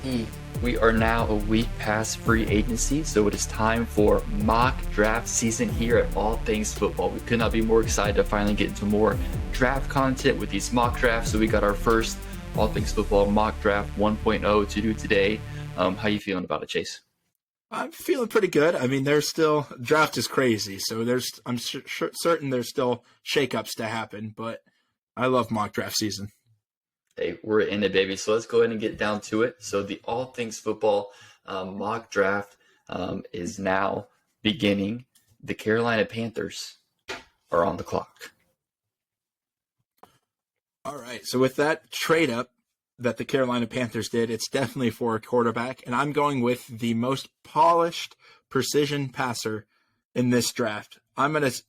Alrighty, we are now a week past free agency, so it is time for mock draft season here at All Things Football. We could not be more excited to finally get into more draft content with these mock drafts. So we got our first All Things Football mock draft 1.0 to do today. How you feeling about it, Chase? I'm feeling pretty good. I mean, there's still draft is crazy, so I'm certain there's still shakeups to happen. But I love mock draft season. Hey, we're in it, baby. So let's go ahead and get down to it. So the All Things Football mock draft is now beginning. The Carolina Panthers are on the clock. All right. So with that trade up that the Carolina Panthers did, it's definitely for a quarterback. And I'm going with the most polished precision passer in this draft. I'm going to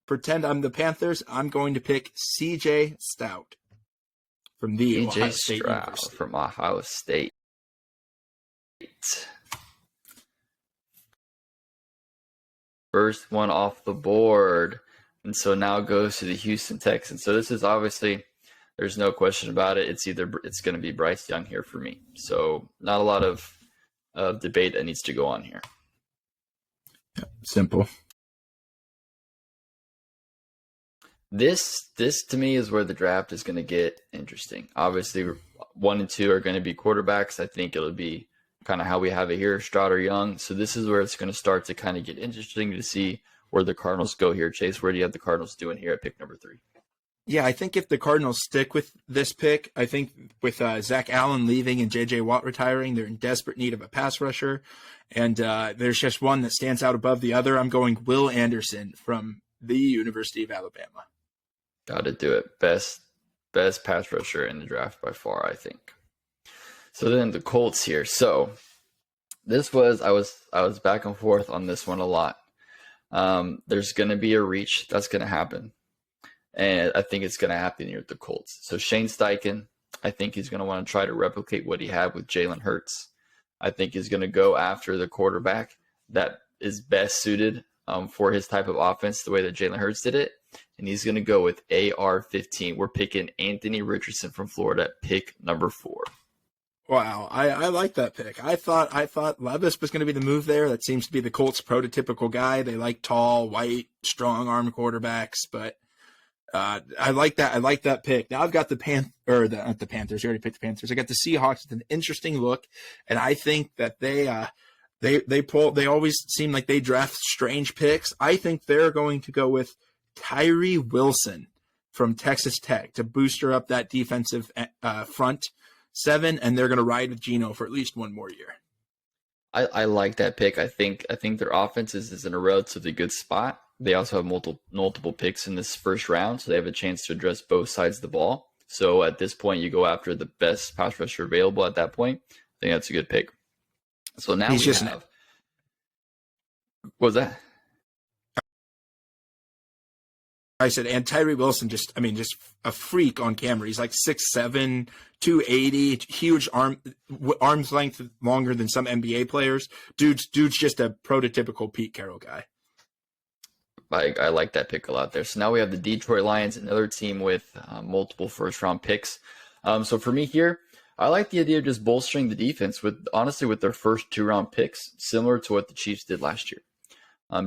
pretend I'm the Panthers. I'm going to pick C.J. Stroud. From the Ohio State University. From Ohio State. First one off the board. And so now it goes to the Houston Texans. So this is obviously, there's no question about it. It's going to be Bryce Young here for me. So not a lot of debate that needs to go on here. Yeah, simple. This to me is where the draft is going to get interesting. Obviously, 1 and 2 are going to be quarterbacks. I think it'll be kind of how we have it here, Stroud or Young. So this is where it's going to start to kind of get interesting to see where the Cardinals go here. Chase, where do you have the Cardinals doing here at pick number 3? Yeah, I think if the Cardinals stick with this pick, I think with Zach Allen leaving and J.J. Watt retiring, they're in desperate need of a pass rusher. And there's just one that stands out above the other. I'm going Will Anderson from the University of Alabama. Got to do it. Best pass rusher in the draft by far, I think. So then the Colts here. So this was I was back and forth on this one a lot. There's going to be a reach that's going to happen, and I think it's going to happen here with the Colts. So Shane Steichen, I think he's going to want to try to replicate what he had with Jalen Hurts. I think he's going to go after the quarterback that is best suited for his type of offense, the way that Jalen Hurts did it. And he's going to go with AR-15. We're picking Anthony Richardson from Florida at pick number 4. Wow, I like that pick. I thought Levis was going to be the move there. That seems to be the Colts' prototypical guy. They like tall, white, strong arm quarterbacks, but I like that. I like that pick. Now I've got the Panthers. You already picked the Panthers. I got the Seahawks. It's an interesting look, and I think that they always seem like they draft strange picks. I think they're going to go with Tyree Wilson from Texas Tech to booster up that defensive front 7, and they're going to ride with Geno for at least one more year. I like that pick. I think their offense is in a relatively good spot. They also have multiple picks in this first round, so they have a chance to address both sides of the ball. So at this point, you go after the best pass rusher available at that point. I think that's a good pick. So now what was that? I said, and Tyree Wilson, just a freak on camera. He's like 6'7", 280, huge arm's length longer than some NBA players. Dude's just a prototypical Pete Carroll guy. I like that pick a lot there. So now we have the Detroit Lions, another team with multiple first-round picks. So for me here, I like the idea of just bolstering the defense with their first 2-round picks, similar to what the Chiefs did last year.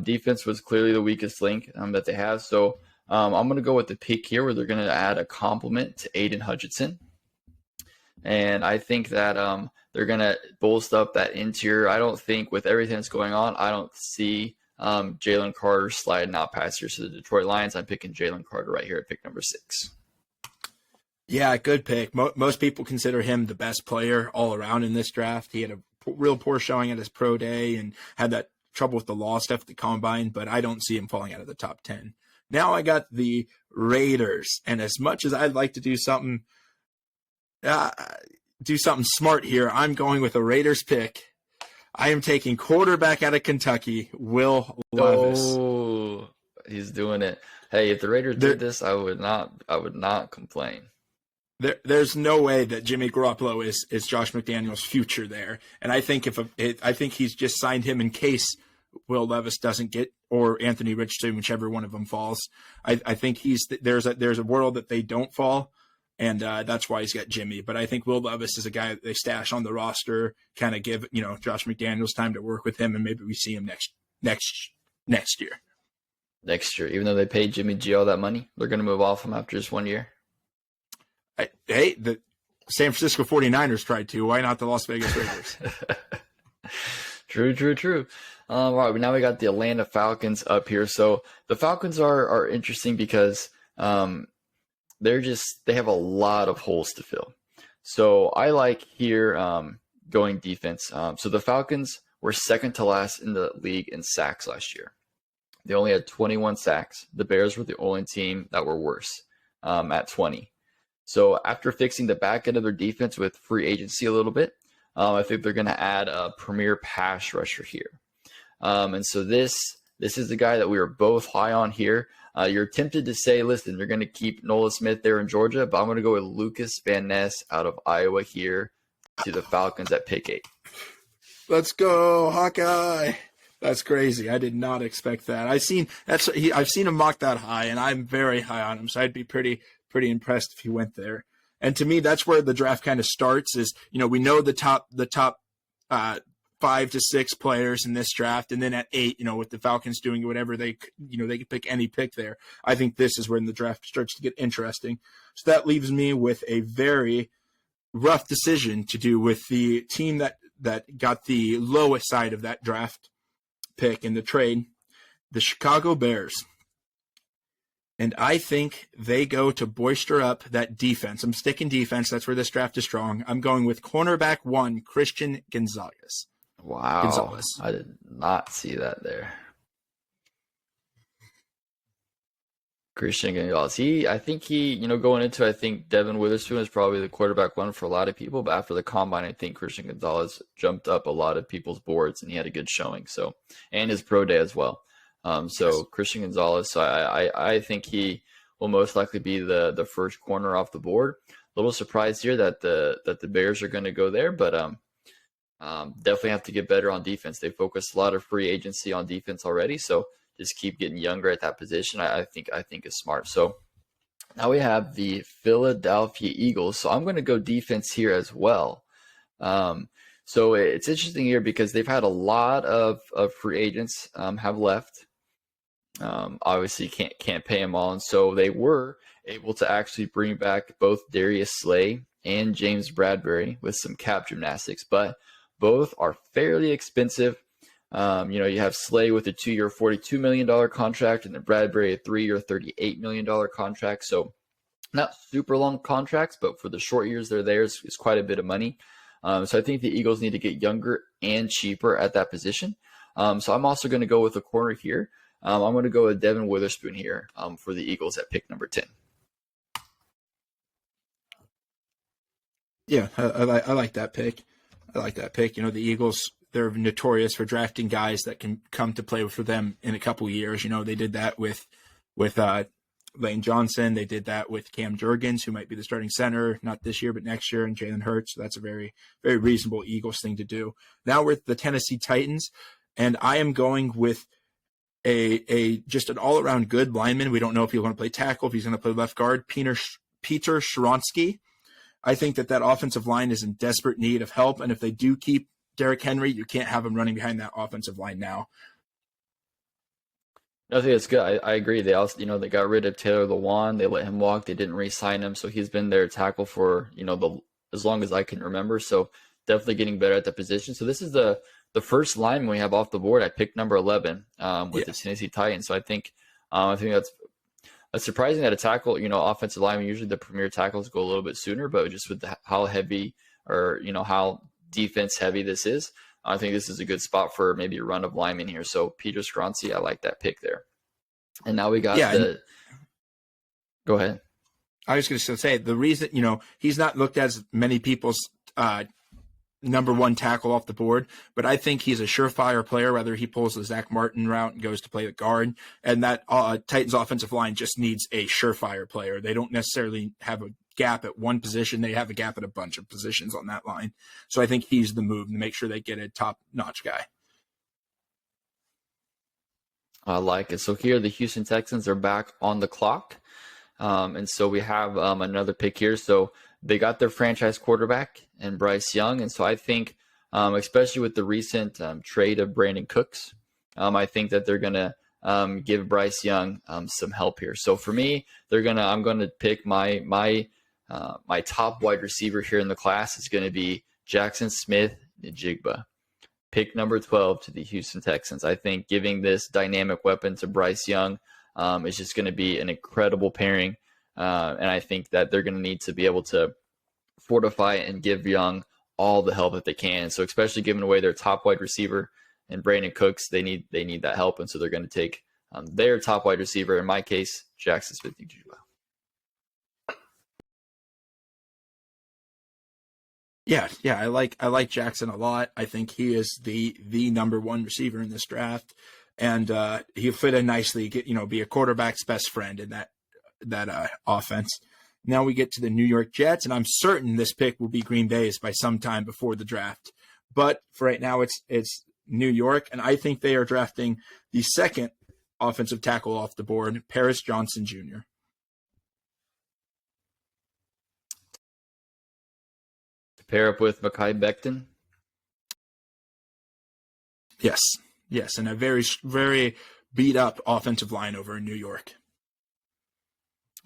Defense was clearly the weakest link that they have. So I'm going to go with the pick here where they're going to add a complement to Aiden Hutchinson. And I think that they're going to bolster up that interior. I don't think with everything that's going on, I don't see Jalen Carter sliding out past here. So the Detroit Lions, I'm picking Jalen Carter right here at pick number 6. Yeah, good pick. Most people consider him the best player all around in this draft. He had a real poor showing at his pro day and had that trouble with the law stuff at the combine, but I don't see him falling out of the top 10. Now I got the Raiders, and as much as I'd like to do something smart here, I'm going with a Raiders pick. I am taking quarterback out of Kentucky, Will Levis. Oh, he's doing it. Hey, if the Raiders did this, I would not complain. There's no way that Jimmy Garoppolo is Josh McDaniels' future there, and I think I think he's just signed him in case Will Levis doesn't get, or Anthony Richardson, whichever one of them falls. I think there's a world that they don't fall, and that's why he's got Jimmy. But I think Will Levis is a guy that they stash on the roster, kind of give Josh McDaniels time to work with him, and maybe we see him next year. Next year, even though they paid Jimmy G all that money, they're going to move off him after just 1 year. Hey, the San Francisco 49ers tried to. Why not the Las Vegas Raiders? True. All right, now we got the Atlanta Falcons up here. So the Falcons are interesting because they have a lot of holes to fill. So I like here going defense. So the Falcons were second to last in the league in sacks last year. They only had 21 sacks. The Bears were the only team that were worse at 20. So after fixing the back end of their defense with free agency a little bit, I think they're going to add a premier pass rusher here. And so this is the guy that we were both high on here. You're tempted to say, listen, you're going to keep Nolan Smith there in Georgia, but I'm going to go with Lucas Van Ness out of Iowa here to the Falcons at pick 8. Let's go, Hawkeye. That's crazy. I did not expect that. I've seen him mock that high, and I'm very high on him, so I'd be pretty impressed if he went there. And to me, that's where the draft kind of starts is, we know the top 5 to 6 players in this draft. And then at 8, with the Falcons doing whatever they could pick any pick there. I think this is when the draft starts to get interesting. So that leaves me with a very rough decision to do with the team that got the lowest side of that draft pick in the trade, the Chicago Bears. And I think they go to bolster up that defense. I'm sticking defense. That's where this draft is strong. I'm going with cornerback 1, Christian Gonzalez. Wow. I did not see that there. Christian Gonzalez. I think going into, I think Devin Witherspoon is probably the quarterback 1 for a lot of people. But after the combine, I think Christian Gonzalez jumped up a lot of people's boards and he had a good showing. So, and his pro day as well. Yes. Christian Gonzalez, so I think he will most likely be the first corner off the board. A little surprised here that the Bears are going to go there, but definitely have to get better on defense. They focused a lot of free agency on defense already, so just keep getting younger at that position. I think is smart. So now we have the Philadelphia Eagles. So I'm going to go defense here as well. So it's interesting here because they've had a lot of free agents have left. Obviously can't pay them all, and so they were able to actually bring back both Darius Slay and James Bradbury with some cap gymnastics, but both are fairly expensive. You have Slay with a 2-year, $42 million contract, and then Bradbury a 3-year, $38 million contract. So not super long contracts, but for the short years they're there is quite a bit of money. So I think the Eagles need to get younger and cheaper at that position. So I'm also going to go with a corner here. I'm going to go with Devin Witherspoon here for the Eagles at pick number 10. Yeah, I like that pick. The Eagles, they're notorious for drafting guys that can come to play for them in a couple years. They did that with Lane Johnson. They did that with Cam Jurgens, who might be the starting center, not this year, but next year, and Jalen Hurts. So that's a very, very reasonable Eagles thing to do. Now we're at the Tennessee Titans, and I am going with just an all-around good lineman. We don't know if he's going to play tackle, if he's going to play left guard, Peter Skoronsky. I think that offensive line is in desperate need of help, and if they do keep Derrick Henry, you can't have him running behind that offensive line now. I think it's good. I agree. They also, they got rid of Taylor Lewan. They let him walk. They didn't re-sign him, so he's been their tackle for as long as I can remember. So definitely getting better at the position. So this is the first lineman we have off the board at pick number 11 with the Tennessee Titans. So I think that's surprising that a tackle, offensive lineman, usually the premier tackles go a little bit sooner, but just with how heavy or how defense heavy this is, I think this is a good spot for maybe a run of linemen here. So Peter Skoronsky, I like that pick there. And now we got go ahead. I was going to say the reason, he's not looked at as many people's number 1 tackle off the board, but I think he's a surefire player, whether he pulls the Zach Martin route and goes to play the guard. And that Titans offensive line just needs a surefire player. They don't necessarily have a gap at one position. They have a gap at a bunch of positions on that line. So I think he's the move to make sure they get a top-notch guy. I like it. So here the Houston Texans are back on the clock. And so we have another pick here. So they got their franchise quarterback and Bryce Young. And so I think, especially with the recent trade of Brandon Cooks, I think that they're going to give Bryce Young some help here. So for me, I'm going to pick my top wide receiver here in the class is going to be Jackson Smith-Njigba. Pick number 12 to the Houston Texans. I think giving this dynamic weapon to Bryce Young is just going to be an incredible pairing. And I think that they're going to need to be able to fortify and give Young all the help that they can. So especially giving away their top wide receiver and Brandon Cooks, they need that help. And so they're going to take their top wide receiver, in my case, Jackson Smith-Njigba. Yeah, I like Jackson a lot. I think he is the number one receiver in this draft, and he'll fit in nicely. Be a quarterback's best friend in that offense. Now we get to the New York Jets, and I'm certain this pick will be Green Bay's by some time before the draft. But for right now, it's New York, and I think they are drafting the second offensive tackle off the board, Paris Johnson Jr. Pair up with Mekhi Becton. Yes, and a very, very beat up offensive line over in New York.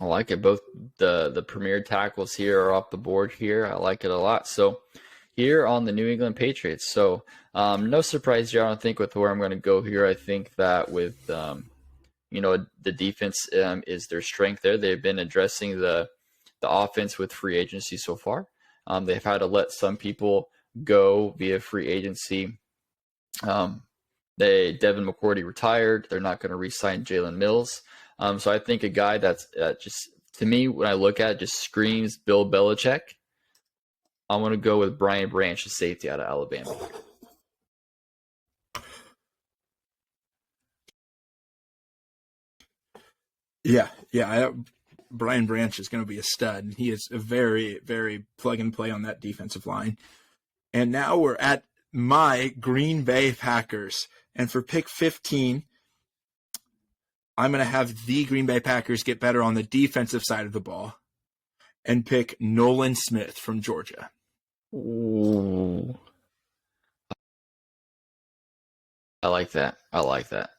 I like it. Both the premier tackles here are off the board here. I like it a lot. So here on the New England Patriots. So no surprise here, I don't think, with where I'm going to go here. I think that with the defense is their strength there. They've been addressing the offense with free agency so far. They've had to let some people go via free agency. Devin McCourty retired. They're not going to re-sign Jalen Mills. So I think a guy that's just, to me, when I look at it, just screams Bill Belichick. I'm going to go with Brian Branch, the safety out of Alabama. Yeah. Brian Branch is going to be a stud. He is a very, very plug and play on that defensive line. And now we're at my Green Bay Packers. And for pick 15, I'm going to have the Green Bay Packers get better on the defensive side of the ball and pick Nolan Smith from Georgia. Ooh. I like that. I like that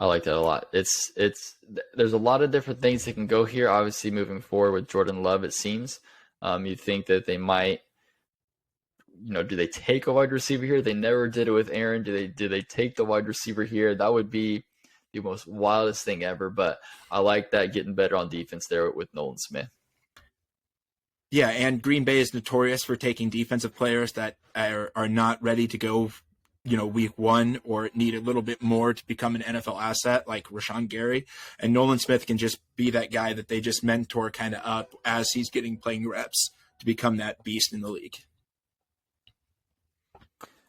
a lot. It's there's a lot of different things that can go here. Obviously, moving forward with Jordan Love, it seems you think that they might, do they take a wide receiver here? They never did it with Aaron. Do they take the wide receiver here? That would be the most wildest thing ever. But I like that, getting better on defense there with Nolan Smith. Yeah, and Green Bay is notorious for taking defensive players that are not ready to go, week one, or need a little bit more to become an NFL asset, like Rashawn Gary. And Nolan Smith can just be that guy that they just mentor kind of up as he's getting playing reps to become that beast in the league.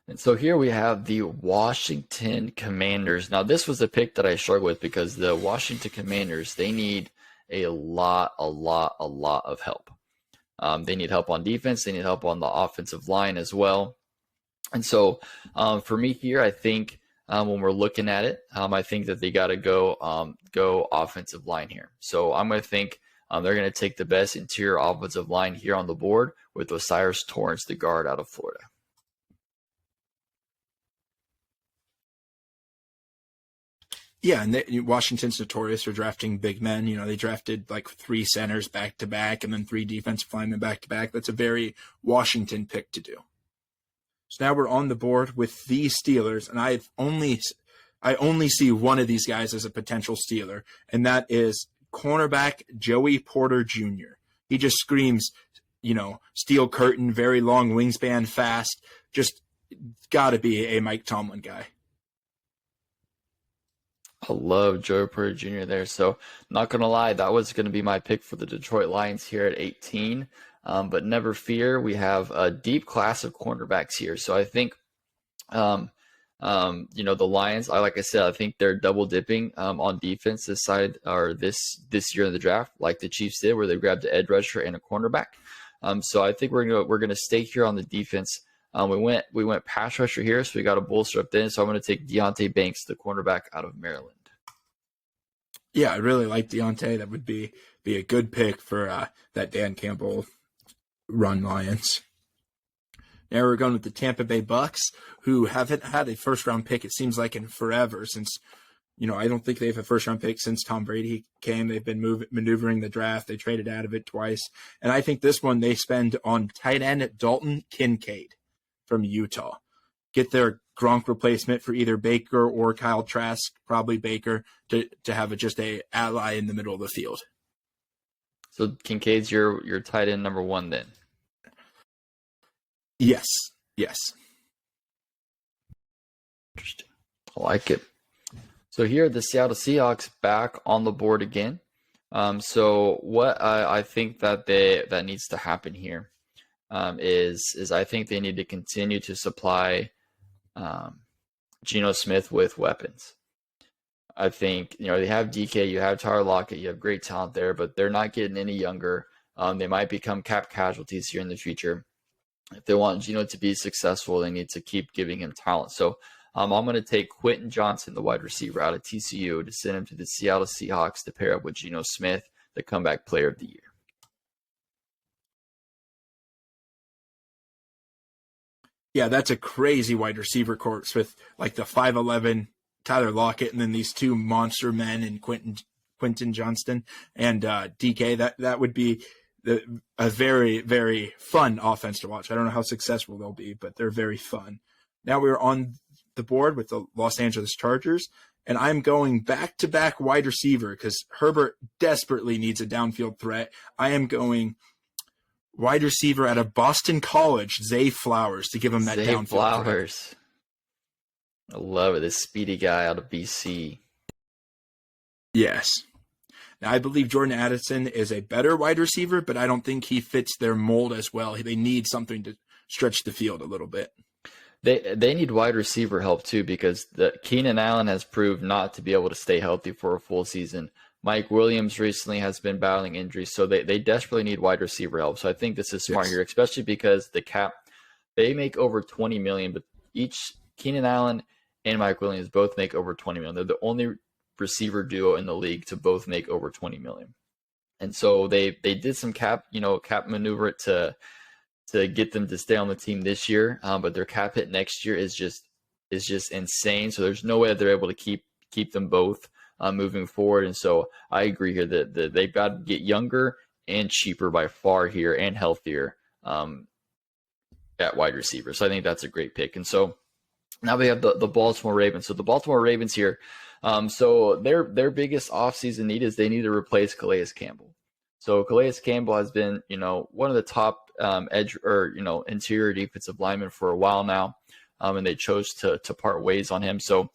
And so here we have the Washington Commanders. Now, this was a pick that I struggled with because the Washington Commanders, they need a lot of help. They need help on defense. They need help on the offensive line as well. And so for me here, I think when we're looking at it, I think that they got to go offensive line here. So I'm going to think they're going to take the best interior offensive line here on the board with O'Cyrus Torrence, the guard out of Florida. Yeah, and Washington's notorious for drafting big men. They drafted like 3 centers back to back and then 3 defensive linemen back to back. That's a very Washington pick to do. So now we're on the board with the Steelers, and I only see one of these guys as a potential Steeler, and that is cornerback Joey Porter Jr. He just screams, steel curtain, very long wingspan, fast. Just got to be a Mike Tomlin guy. I love Joey Porter Jr. there. So not going to lie, that was going to be my pick for the Detroit Lions here at 18. But never fear, we have a deep class of cornerbacks here. So I think, the Lions, like I said, I think they're double dipping on defense this side or this year in the draft, like the Chiefs did, where they grabbed an edge rusher and a cornerback. So I think we're gonna stay here on the defense. We went pass rusher here, so we got a bolster up then. So I'm going to take Deonte Banks, the cornerback out of Maryland. Yeah, I really like Deontay. That would be a good pick for that Dan Campbell run Lions. Now we're going with the Tampa Bay Bucks, who haven't had a first round pick, it seems like, in forever since, I don't think they've a first round pick since Tom Brady came. They've been maneuvering the draft. They traded out of it twice. And I think this one they spend on tight end Dalton Kincaid from Utah. Get their Gronk replacement for either Baker or Kyle Trask, probably Baker, to have just a ally in the middle of the field. So Kincaid's your tight end number one then? Yes. Interesting. I like it. So here, the Seattle Seahawks back on the board again. So what I think that needs to happen here is I think they need to continue to supply Geno Smith with weapons. I think they have DK, you have Tyler Lockett, you have great talent there, but they're not getting any younger. They might become cap casualties here in the future. If they want Geno to be successful, they need to keep giving him talent. So I'm going to take Quentin Johnson, the wide receiver out of TCU, to send him to the Seattle Seahawks to pair up with Geno Smith, the comeback player of the year. Yeah, that's a crazy wide receiver corps with like the 5'11" Tyler Lockett and then these two monster men in Quentin Johnston and DK. That would be a very, very fun offense to watch. I don't know how successful they'll be, but they're very fun. Now we're on the board with the Los Angeles Chargers, and I'm going back-to-back wide receiver because Herbert desperately needs a downfield threat. I am going wide receiver out of Boston College, Zay Flowers, to give him that downfield Flowers. threat. I love it. This speedy guy out of BC. Yes. Now, I believe Jordan Addison is a better wide receiver, but I don't think he fits their mold as well. They need something to stretch the field a little bit. They need wide receiver help too because Keenan Allen has proved not to be able to stay healthy for a full season. Mike Williams recently has been battling injuries, so they desperately need wide receiver help. So I think this is smart here, especially because the cap, they make over $20 million, but each Keenan Allen and Mike Williams both make over $20 million. They're the only receiver duo in the league to both make over $20 million. And so they did some cap maneuver to get them to stay on the team this year, but their cap hit next year is just insane. So there's no way that they're able to keep them both moving forward. And so I agree here that they've got to get younger and cheaper by far here and healthier at wide receiver. So I think that's a great pick. And so now we have the Baltimore Ravens. So the Baltimore Ravens here, so their biggest offseason need is they need to replace Calais Campbell. So Calais Campbell has been, one of the top edge or, interior defensive linemen for a while now, and they chose to part ways on him. So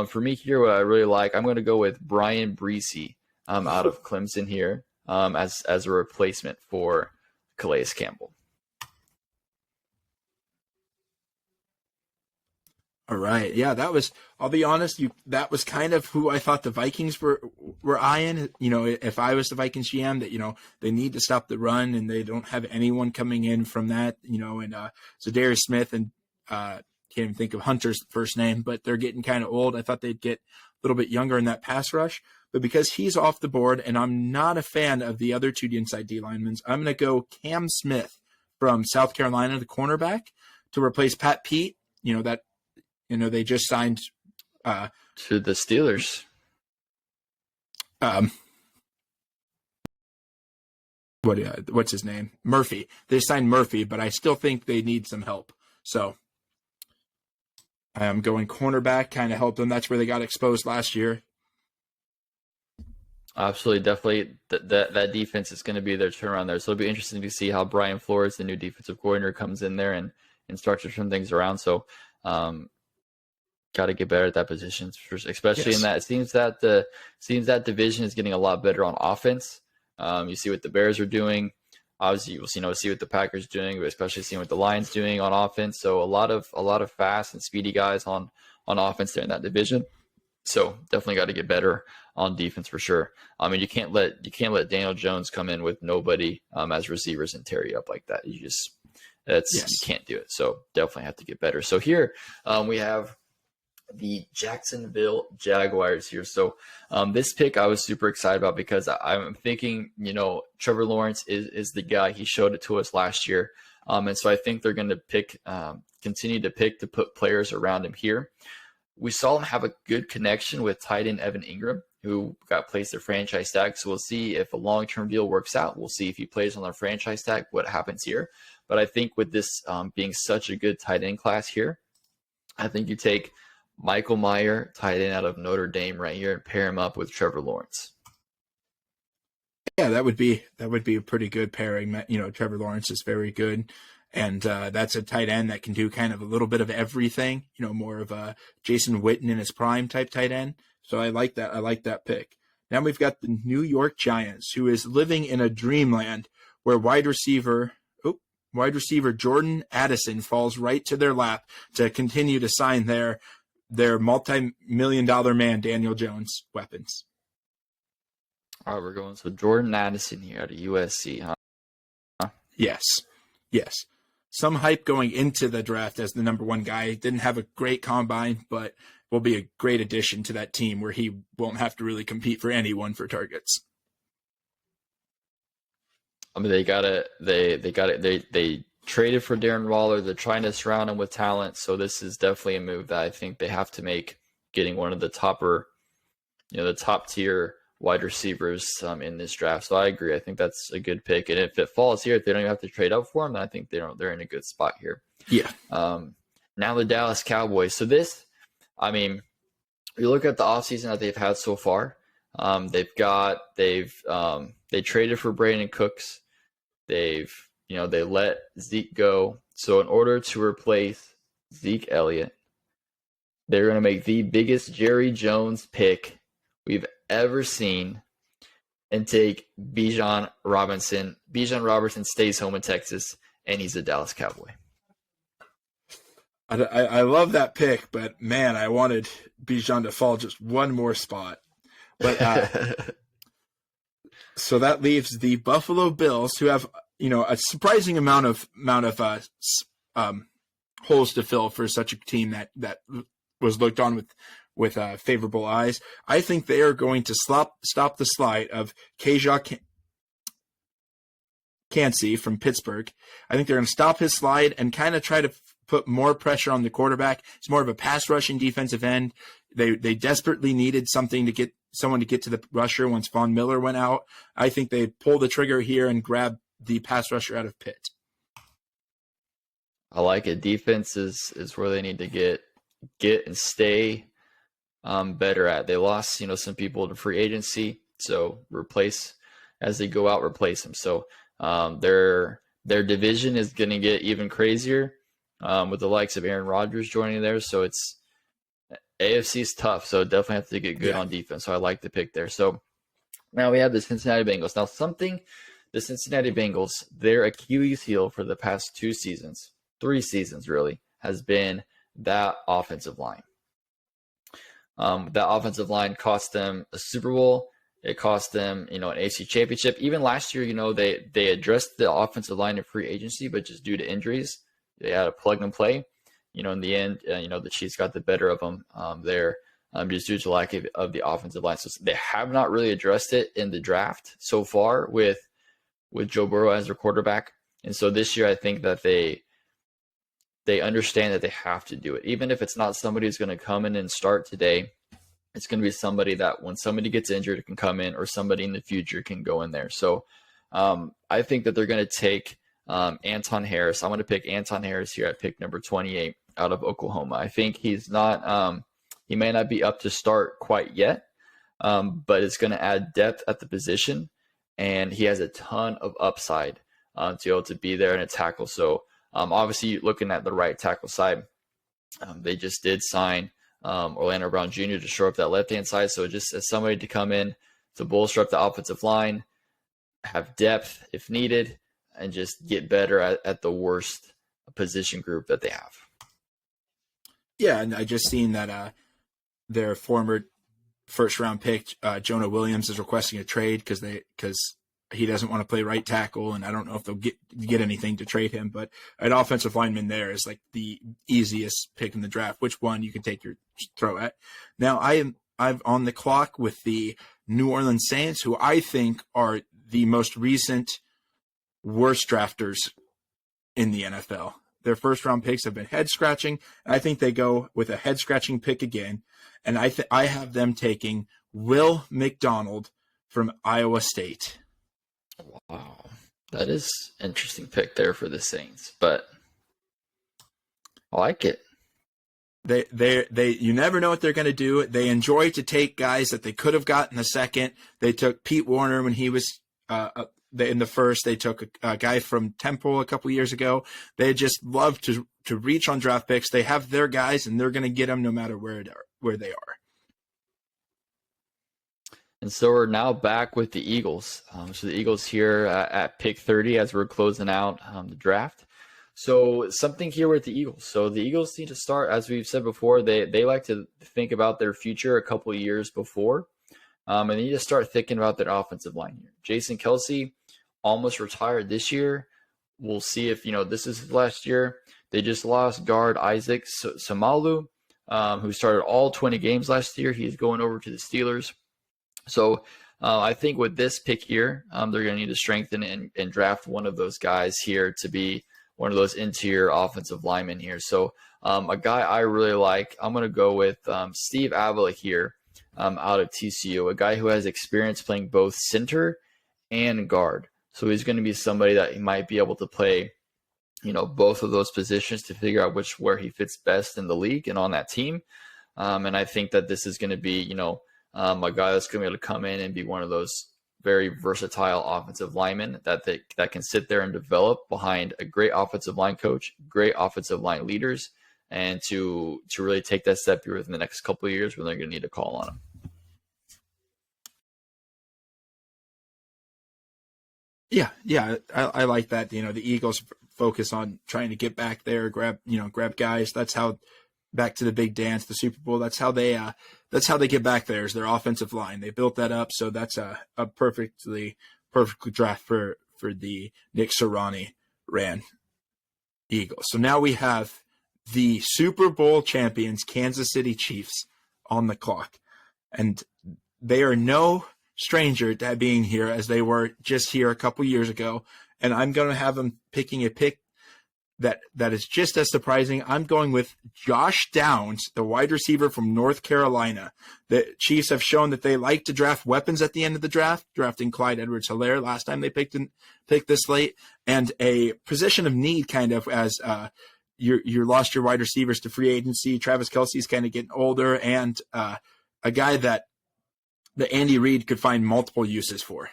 for me here, what I really like, I'm going to go with Brian Breesy out of Clemson here as a replacement for Calais Campbell. All right. Yeah, I'll be honest, that was kind of who I thought the Vikings were eyeing. If I was the Vikings GM, that, they need to stop the run and they don't have anyone coming in from that, and Zadarius Smith and can't even think of Hunter's first name, but they're getting kind of old. I thought they'd get a little bit younger in that pass rush, but because he's off the board and I'm not a fan of the other two inside D linemen, I'm going to go Cam Smith from South Carolina, the cornerback, to replace Pat Pete. They just signed to the Steelers. What's his name? Murphy. They signed Murphy, but I still think they need some help. So I'm going cornerback, kind of help them. That's where they got exposed last year. Absolutely, definitely. That defense is going to be their turnaround there. So it'll be interesting to see how Brian Flores, the new defensive coordinator, comes in there and starts to turn things around. So got to get better at that position, especially in that. It seems that division is getting a lot better on offense. You see what the Bears are doing. Obviously, we'll see what the Packers are doing, but especially seeing what the Lions doing on offense. So a lot of fast and speedy guys on offense there in that division. So definitely got to get better on defense for sure. I mean, you can't let Daniel Jones come in with nobody as receivers and tear you up like that. You can't do it. So definitely have to get better. So here we have the Jacksonville Jaguars here. So this pick I was super excited about because I'm thinking, Trevor Lawrence is the guy. He showed it to us last year. And so I think they're going to continue to put players around him here. We saw him have a good connection with tight end Evan Ingram, who got placed at franchise tag. So we'll see if a long-term deal works out. We'll see if he plays on the franchise tag, what happens here. But I think with this being such a good tight end class here, I think you take Michael Mayer, tight end out of Notre Dame right here, and pair him up with Trevor Lawrence. Yeah, that would be a pretty good pairing. Trevor Lawrence is very good. And that's a tight end that can do kind of a little bit of everything, more of a Jason Witten in his prime type tight end. So I like that. I like that pick. Now we've got the New York Giants, who is living in a dreamland where wide receiver Jordan Addison falls right to their lap to continue to sign their multi-million-dollar man, Daniel Jones, weapons. All right, we're going. So Jordan Addison here at USC, huh? Yes. Some hype going into the draft as the number one guy. Didn't have a great combine, but will be a great addition to that team where he won't have to really compete for anyone for targets. I mean, they traded for Darren Waller. They're trying to surround him with talent. So this is definitely a move that I think they have to make, getting one of the the top tier wide receivers in this draft. So I agree. I think that's a good pick. And if it falls here, if they don't even have to trade up for him, then I think they're in a good spot here. Yeah. Now the Dallas Cowboys. So this, you look at the offseason that they've had so far. They traded for Brandon Cooks. They let Zeke go. So in order to replace Zeke Elliott, they're going to make the biggest Jerry Jones pick we've ever seen and take Bijan Robinson. Bijan Robinson stays home in Texas, and he's a Dallas Cowboy. I love that pick, but man, I wanted Bijan to fall just one more spot. But so that leaves the Buffalo Bills, who have a surprising amount of holes to fill for such a team that was looked on with favorable eyes. I think they are going to stop the slide of Kajah Kancey from Pittsburgh. I think they're going to stop his slide and kind of try to put more pressure on the quarterback. It's more of a pass rushing defensive end. They desperately needed someone to get to the rusher once Von Miller went out. I think they pull the trigger here and grab the pass rusher out of Pitt. I like it. Defense is where they need to get and stay better at. They lost, some people to free agency, so replace as they go out, replace them. So their division is going to get even crazier with the likes of Aaron Rodgers joining there. So it's AFC is tough, so definitely have to get good on defense. So I like the pick there. So now we have the Cincinnati Bengals. Now the Cincinnati Bengals, their Achilles heel for the past 3 seasons really, has been that offensive line. That offensive line cost them a Super Bowl. It cost them, an AFC championship. Even last year, they addressed the offensive line in free agency, but just due to injuries, they had to plug and play. In the end, the Chiefs got the better of them there, just due to lack of the offensive line. So they have not really addressed it in the draft so far with Joe Burrow as their quarterback. And so this year, I think that they understand that they have to do it. Even if it's not somebody who's going to come in and start today, it's going to be somebody that when somebody gets injured, it can come in, or somebody in the future can go in there. So I think that they're going to take Anton Harris. I'm going to pick Anton Harris here at pick number 28 out of Oklahoma. I think he's not he may not be up to start quite yet, but it's going to add depth at the position, and he has a ton of upside to be able to be there and a tackle. So obviously, looking at the right tackle side, they just did sign Orlando Brown Jr. to shore up that left-hand side. So just as somebody to come in to bolster up the offensive line, have depth if needed, and just get better at the worst position group that they have. Yeah, and I just seen that their former first-round pick, Jonah Williams, is requesting a trade because he doesn't want to play right tackle, and I don't know if they'll get anything to trade him. But an offensive lineman there is like the easiest pick in the draft. Which one you can take your throw at? Now I'm on the clock with the New Orleans Saints, who I think are the most recent worst drafters in the NFL. Their first round picks have been head scratching. I think they go with a head scratching pick again, and I have them taking Will McDonald from Iowa State. Wow, that is interesting pick there for the Saints, but I like it. They you never know what they're going to do. They enjoy to take guys that they could have gotten the second. They took Pete Warner when he was in the first. They took a guy from Temple a couple years ago. They just love to reach on draft picks. They have their guys, and they're going to get them no matter where they are. And so we're now back with the Eagles. So the Eagles here at pick 30 as we're closing out the draft. So something here with the Eagles. So the Eagles need to start, as we've said before, they like to think about their future a couple of years before. And they need to start thinking about their offensive line here. Jason Kelce almost retired this year. We'll see if, this is his last year. They just lost guard Isaac Samalu, who started all 20 games last year. He's going over to the Steelers. So I think with this pick here, they're going to need to strengthen and draft one of those guys here to be one of those interior offensive linemen here. So a guy I really like, I'm going to go with Steve Avila here out of TCU, a guy who has experience playing both center and guard. So he's going to be somebody that he might be able to play, both of those positions to figure out where he fits best in the league and on that team. And I think that this is going to be, a guy that's going to be able to come in and be one of those very versatile offensive linemen that can sit there and develop behind a great offensive line coach, great offensive line leaders, and to really take that step here within the next couple of years when they're going to need a call on him. Yeah, I like that. The Eagles focus on trying to get back there, grab guys. That's how, back to the big dance, the Super Bowl. That's how they get back there, is their offensive line. They built that up, so that's a perfect draft for the Nick Sirianni ran Eagles. So now we have the Super Bowl champions Kansas City Chiefs on the clock, and they are no stranger to being here, as they were just here a couple years ago. And I'm going to have them picking a pick that is just as surprising. I'm going with Josh Downs, the wide receiver from North Carolina. The Chiefs have shown that they like to draft weapons at the end of the draft, drafting Clyde Edwards-Helaire last time they picked this late, and a position of need, kind of, as you lost your wide receivers to free agency. Travis Kelce's kind of getting older, and a guy that Andy Reid could find multiple uses for.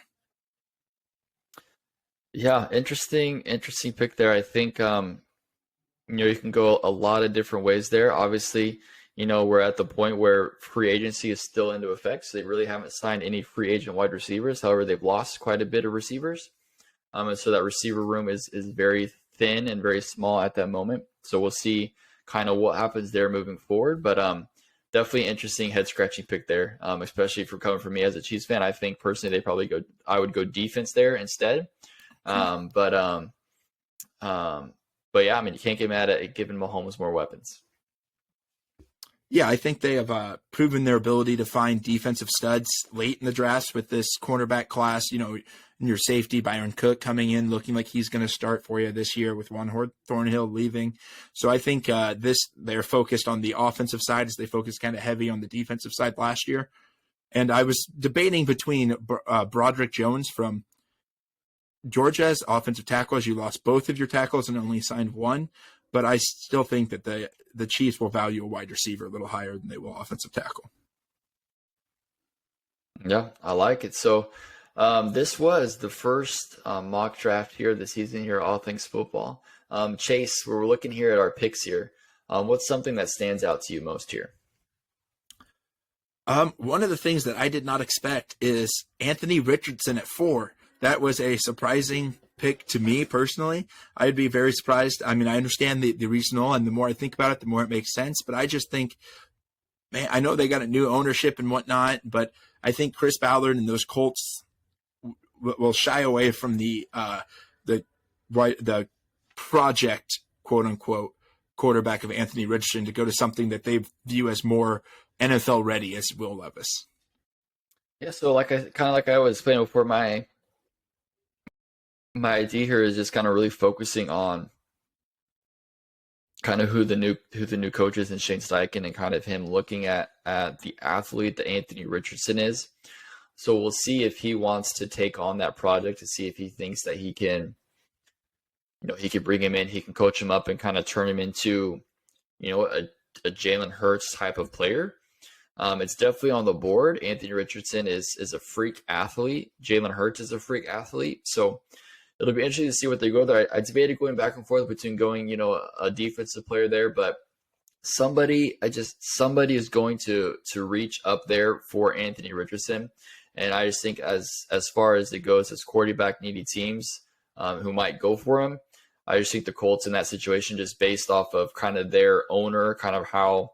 Yeah, interesting pick there. I think you can go a lot of different ways there. Obviously, we're at the point where free agency is still into effect, so they really haven't signed any free agent wide receivers. However, they've lost quite a bit of receivers, and so that receiver room is very thin and very small at that moment. So we'll see kind of what happens there moving forward. But definitely interesting head scratching pick there, especially for coming from me as a Chiefs fan. I think personally I would go defense there instead. But yeah, you can't get mad at giving Mahomes more weapons. Yeah, I think they have proven their ability to find defensive studs late in the drafts with this cornerback class. In your safety, Byron Cook coming in, looking like he's going to start for you this year with Juan Thornhill leaving. So I think they're focused on the offensive side, as they focused kind of heavy on the defensive side last year. And I was debating between Broderick Jones from Georgia's offensive tackle, as you lost both of your tackles and only signed one, but I still think that the Chiefs will value a wide receiver a little higher than they will offensive tackle. Yeah, I like it. So this was the first mock draft here this season here, All Things Football. Chase, we're looking here at our picks here. What's something that stands out to you most here? One of the things that I did not expect is Anthony Richardson at 4. That was a surprising pick to me personally. I'd be very surprised. I understand the regional, and the more I think about it, the more it makes sense. But I just think, man, I know they got a new ownership and whatnot, but I think Chris Ballard and those Colts will shy away from the project, quote unquote, quarterback of Anthony Richardson to go to something that they view as more NFL ready as Will Levis. Yeah, so like I was explaining before, my idea here is just kind of really focusing on kind of who the new coach is in Shane Steichen, and kind of him looking at the athlete that Anthony Richardson is. So we'll see if he wants to take on that project, to see if he thinks that he can, he can bring him in, he can coach him up and kind of turn him into, a Jalen Hurts type of player. It's definitely on the board. Anthony Richardson is a freak athlete. Jalen Hurts is a freak athlete. So it'll be interesting to see what they go there. I debated going back and forth between going, a defensive player there, but somebody is going to reach up there for Anthony Richardson. And I just think as far as it goes, as quarterback needy teams who might go for him, I just think the Colts in that situation, just based off of kind of their owner, kind of how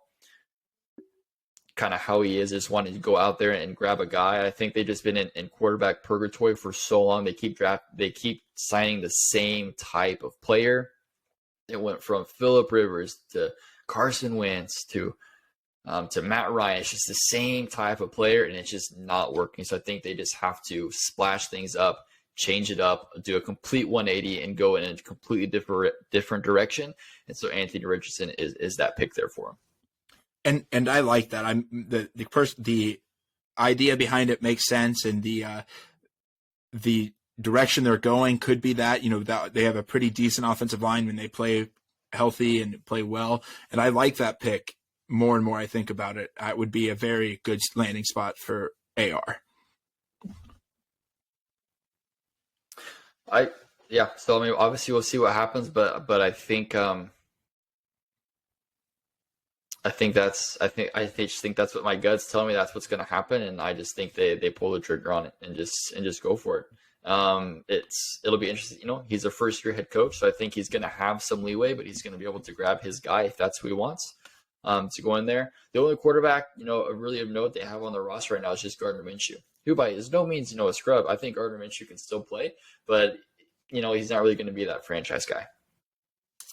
he is, just wanting to go out there and grab a guy. I think they've just been in quarterback purgatory for so long. They keep signing the same type of player. It went from Phillip Rivers to Carson Wentz to Matt Ryan. It's just the same type of player, and it's just not working. So I think they just have to splash things up, change it up, do a complete 180, and go in a completely different direction. And so Anthony Richardson is that pick there for him. And I like that. The idea behind it makes sense, and the direction they're going could be that, that they have a pretty decent offensive line when they play healthy and play well. And I like that pick more and more I think about it. It would be a very good landing spot for AR. So I mean, obviously we'll see what happens, but I think I just think that's what my gut's telling me, that's what's going to happen, and I just think they pull the trigger on it and just go for it. It'll be interesting. He's a first year head coach, so I think he's going to have some leeway, but he's going to be able to grab his guy if that's who he wants to go in there. The only quarterback really of note they have on their roster right now is just Gardner Minshew, who by no means a scrub. I think Gardner Minshew can still play, but he's not really going to be that franchise guy.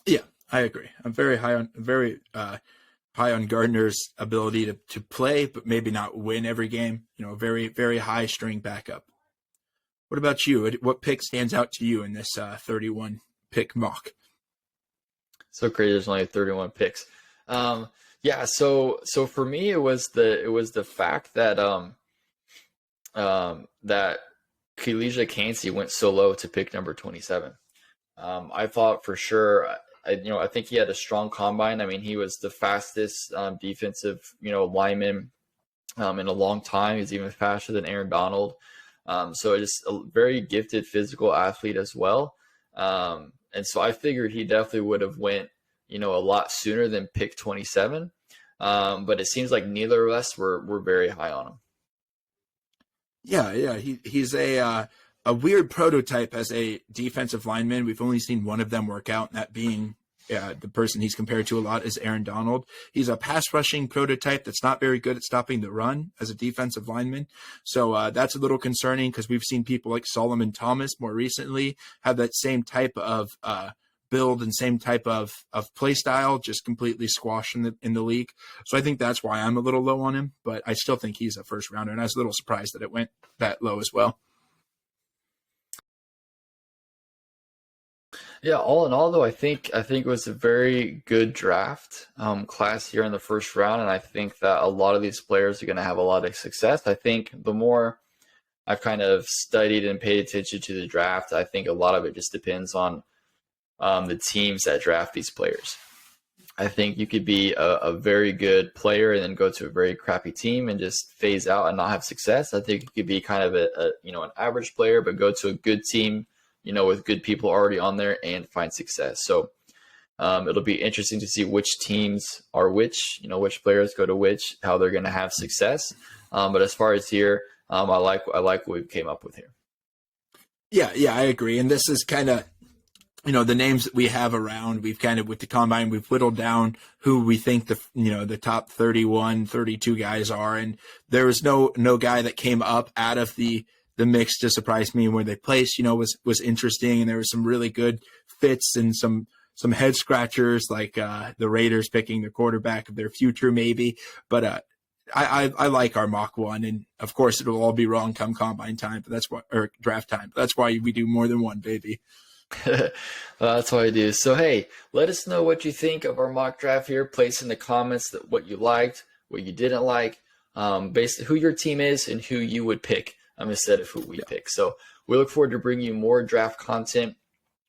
Yeah, I agree. I'm very high on Gardner's ability to play, but maybe not win every game. Very, very high string backup. What about you? What pick stands out to you in this 31 pick mock? So crazy. There's only 31 picks. So for me, it was the fact that that Kalijah Kancey went so low to pick number 27. I thought for sure. I think he had a strong combine. I mean, he was the fastest defensive, lineman in a long time. He's even faster than Aaron Donald. So just a very gifted physical athlete as well. And so I figured he definitely would have went, a lot sooner than pick 27. But it seems like neither of us were very high on him. Yeah. He's a weird prototype as a defensive lineman. We've only seen one of them work out, and that being the person he's compared to a lot is Aaron Donald. He's a pass rushing prototype that's not very good at stopping the run as a defensive lineman. So that's a little concerning, because we've seen people like Solomon Thomas more recently have that same type of build and same type of play style, just completely squashed in the league. So I think that's why I'm a little low on him, but I still think he's a first rounder, and I was a little surprised that it went that low as well. Yeah, all in all, though, I think it was a very good draft class here in the first round, and I think that a lot of these players are going to have a lot of success. I think the more I've kind of studied and paid attention to the draft, I think a lot of it just depends on the teams that draft these players. I think you could be a very good player and then go to a very crappy team and just phase out and not have success. I think you could be kind of an average player, but go to a good team, with good people already on there and find success. So it'll be interesting to see which teams are which players go to which, how they're going to have success. But as far as here, I like what we came up with here. Yeah, I agree. And this is kind of, the names that we have around, we've kind of, with the combine, we've whittled down who we think the top 31, 32 guys are. And there was no guy that came up out of the the mix just surprised me, and where they placed, was interesting. And there were some really good fits and some head scratchers, like the Raiders picking the quarterback of their future, maybe. But I like our mock one, and of course it'll all be wrong come combine time, or draft time. But that's why we do more than one, baby. That's what I do. So, hey, let us know what you think of our mock draft here. Place in the comments what you liked, what you didn't like, basically who your team is and who you would pick instead of who we pick. So we look forward to bringing you more draft content,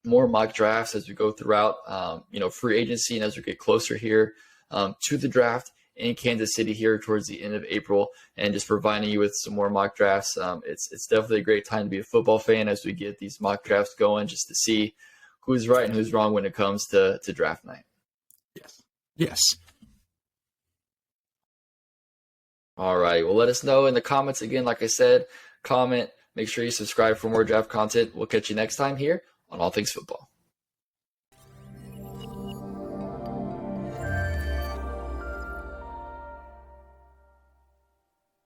more mock drafts as we go throughout, free agency and as we get closer here to the draft in Kansas City here towards the end of April, and just providing you with some more mock drafts. It's definitely a great time to be a football fan as we get these mock drafts going, just to see who's right and who's wrong when it comes to draft night. Yes. All right. Well, let us know in the comments again. Like I said, comment. Make sure you subscribe for more draft content. We'll catch you next time here on All Things Football.